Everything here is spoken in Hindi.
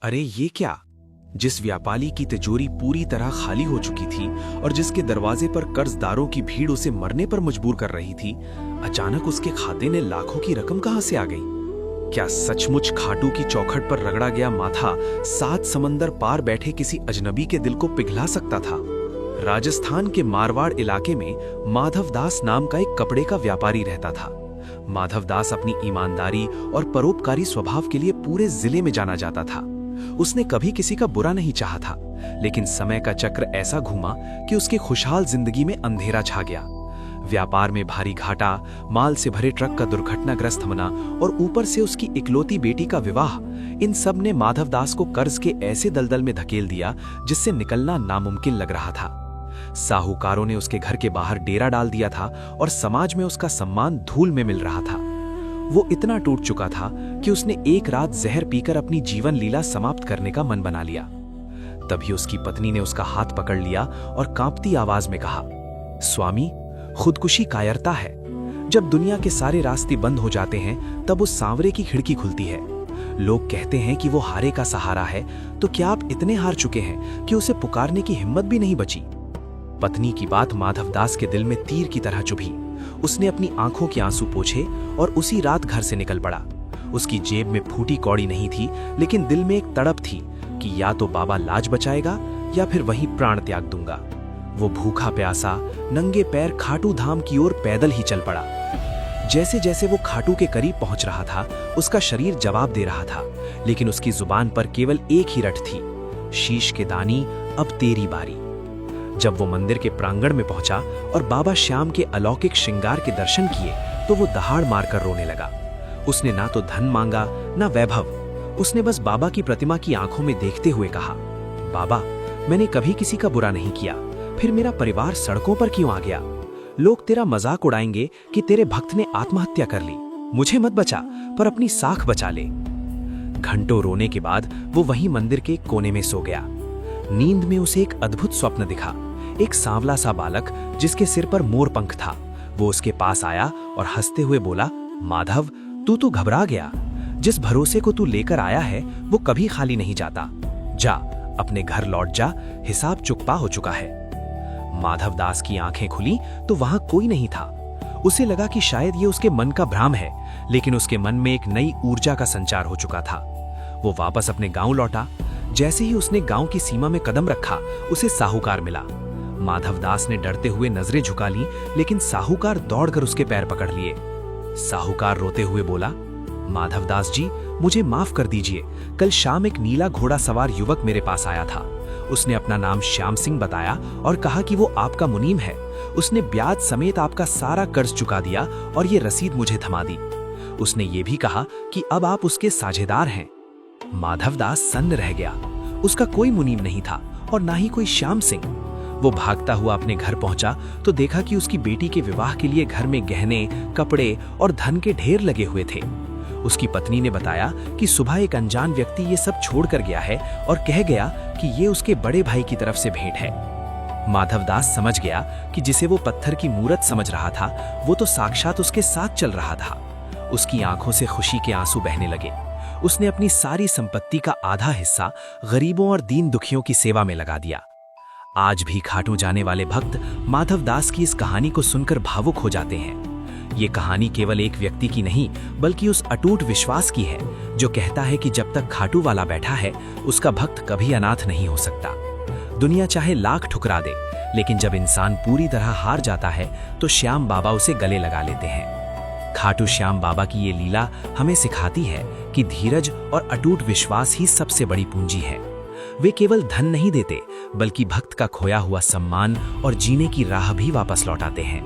अरे ये क्या? जिस व्यापारी की तिजोरी पूरी तरह खाली हो चुकी थी और जिसके दरवाजे पर कर्जदारों की भीड़ उसे मरने पर मजबूर कर रही थी, अचानक उसके खाते में लाखों की रकम कहां से आ गई? क्या सचमुच खाटू की चौखट पर रगड़ा गया माथा 7 समंदर पार बैठे किसी अजनबी के दिल को पिघला सकता था? राजस्थान के मारवाड़ इलाके में माधवदास नाम का एक कपड़े का व्यापारी रहता था। माधवदास अपनी ईमानदारी और परोपकारी स्वभाव के लिए पूरे जिले में जाना जाता था। उसने कभी किसी का बुरा नहीं चाहा था, लेकिन समय का चक्र ऐसा घूमा कि उसकी खुशहाल जिंदगी में अंधेरा छा गया। व्यापार में भारी घाटा, माल से भरे ट्रक का दुर्घटनाग्रस्त होना और ऊपर से उसकी इकलौती बेटी का विवाह, इन सब ने माधवदास को कर्ज के ऐसे दलदल में धकेल दिया जिससे निकलना नामुमकिन लग रहा था। साहूकारों ने उसके घर के बाहर डेरा डाल दिया था और समाज में उसका सम्मान धूल में मिल रहा था। वो इतना टूट चुका था कि उसने एक रात जहर पीकर अपनी जीवन लीला समाप्त करने का मन बना लिया। तभी उसकी पत्नी ने उसका हाथ पकड़ लिया और कांपती आवाज में कहा, स्वामी, खुदकुशी कायरता है। जब दुनिया के सारे रास्ते बंद हो जाते हैं तब उस सांवरे की खिड़की खुलती है। लोग कहते हैं कि वो हारे का सहारा है, तो क्या आप इतने हार चुके हैं कि उसे पुकारने की हिम्मत भी नहीं बची? पत्नी की बात माधवदास के दिल में तीर की तरह चुभी। उसने अपनी आंखों के आंसू पोंछे और उसी रात घर से निकल पड़ा। उसकी जेब में फूटी कौड़ी नहीं थी, लेकिन दिल में एक तड़प थी कि या तो बाबा लाज बचाएगा या फिर वहीं प्राण त्याग दूंगा। वो भूखा प्यासा नंगे पैर खाटू धाम की ओर पैदल ही चल पड़ा। जैसे जैसे वो खाटू के करीब पहुंच रहा था, उसका शरीर जवाब दे रहा था, लेकिन उसकी जुबान पर केवल एक ही रट थी, शीश के दानी, अब तेरी बारी। जब वो मंदिर के प्रांगण में पहुंचा और बाबा श्याम के अलौकिक श्रृंगार के दर्शन किए तो वो दहाड़ मारकर रोने लगा। उसने ना तो धन मांगा ना वैभव। उसने बस बाबा की प्रतिमा की आंखों में देखते हुए कहा, बाबा, मैंने कभी किसी का बुरा नहीं किया, फिर मेरा परिवार सड़कों पर क्यों आ गया? लोग तेरा मजाक उड़ाएंगे कि तेरे भक्त ने आत्महत्या कर ली। मुझे मत बचा, पर अपनी साख बचा ले। घंटों रोने के बाद वो वहीं मंदिर के कोने में सो गया। नींद में उसे एक अद्भुत स्वप्न दिखा। एक सांवला सा बालक जिसके सिर पर मोर पंख था, वो उसके पास आया और हंसते हुए बोला, माधव, तू तो घबरा गया। जिस भरोसे को तू लेकर आया है वो कभी खाली नहीं जाता। जा, अपने घर लौट जा, हिसाब चुकता हो चुका है। माधवदास की आंखें खुली तो वहां कोई नहीं था। उसे लगा कि शायद ये उसके मन का भ्रम है, लेकिन उसके मन में एक नई ऊर्जा का संचार हो चुका था। वो वापस अपने गांव लौटा। जैसे ही उसने गांव की सीमा में कदम रखा, उसे साहूकार मिला। माधवदास ने डरते हुए नजरें झुका ली, लेकिन साहूकार दौड़कर उसके पैर पकड़ लिए। साहूकार रोते हुए बोला, माधवदास जी, मुझे माफ कर दीजिए। कल शाम एक नीला घोड़ा सवार युवक मेरे पास आया था। उसने अपना नाम श्याम सिंह बताया और कहा कि वो आपका मुनीम है। उसने ब्याज समेत आपका सारा कर्ज चुका दिया और ये रसीद मुझे थमा दी। उसने ये भी कहा कि अब आप उसके साझेदार हैं। माधवदास सन्न रह गया। उसका कोई मुनीम नहीं था और ना ही कोई श्याम सिंह। वो भागता हुआ अपने घर पहुंचा तो देखा कि उसकी बेटी के विवाह के लिए घर में गहने, कपड़े और धन के ढेर लगे हुए थे। उसकी पत्नी ने बताया कि सुबह एक अनजान व्यक्ति ये सब छोड़कर गया है और कह गया कि ये उसके बड़े भाई की तरफ से भेंट है। माधवदास समझ गया कि जिसे वो पत्थर की मूरत समझ रहा था, वो तो साक्षात उसके साथ चल रहा था। उसकी आंखों से खुशी के आंसू बहने लगे। उसने अपनी सारी संपत्ति का आधा हिस्सा गरीबों और दीन दुखियों की सेवा में लगा दिया। आज भी खाटू जाने वाले भक्त माधवदास की इस कहानी को सुनकर भावुक हो जाते हैं। ये कहानी केवल एक व्यक्ति की नहीं, बल्कि उस अटूट विश्वास की है जो कहता है कि जब तक खाटू वाला बैठा है, उसका भक्त कभी अनाथ नहीं हो सकता। दुनिया चाहे लाख ठुकरा दे, लेकिन जब इंसान पूरी तरह हार जाता है तो श्याम बाबा उसे गले लगा लेते हैं। खाटू श्याम बाबा की ये लीला हमें सिखाती है कि धीरज और अटूट विश्वास ही सबसे बड़ी पूंजी है। वे केवल धन नहीं देते, बल्कि भक्त का खोया हुआ सम्मान और जीने की राह भी वापस लौटाते हैं।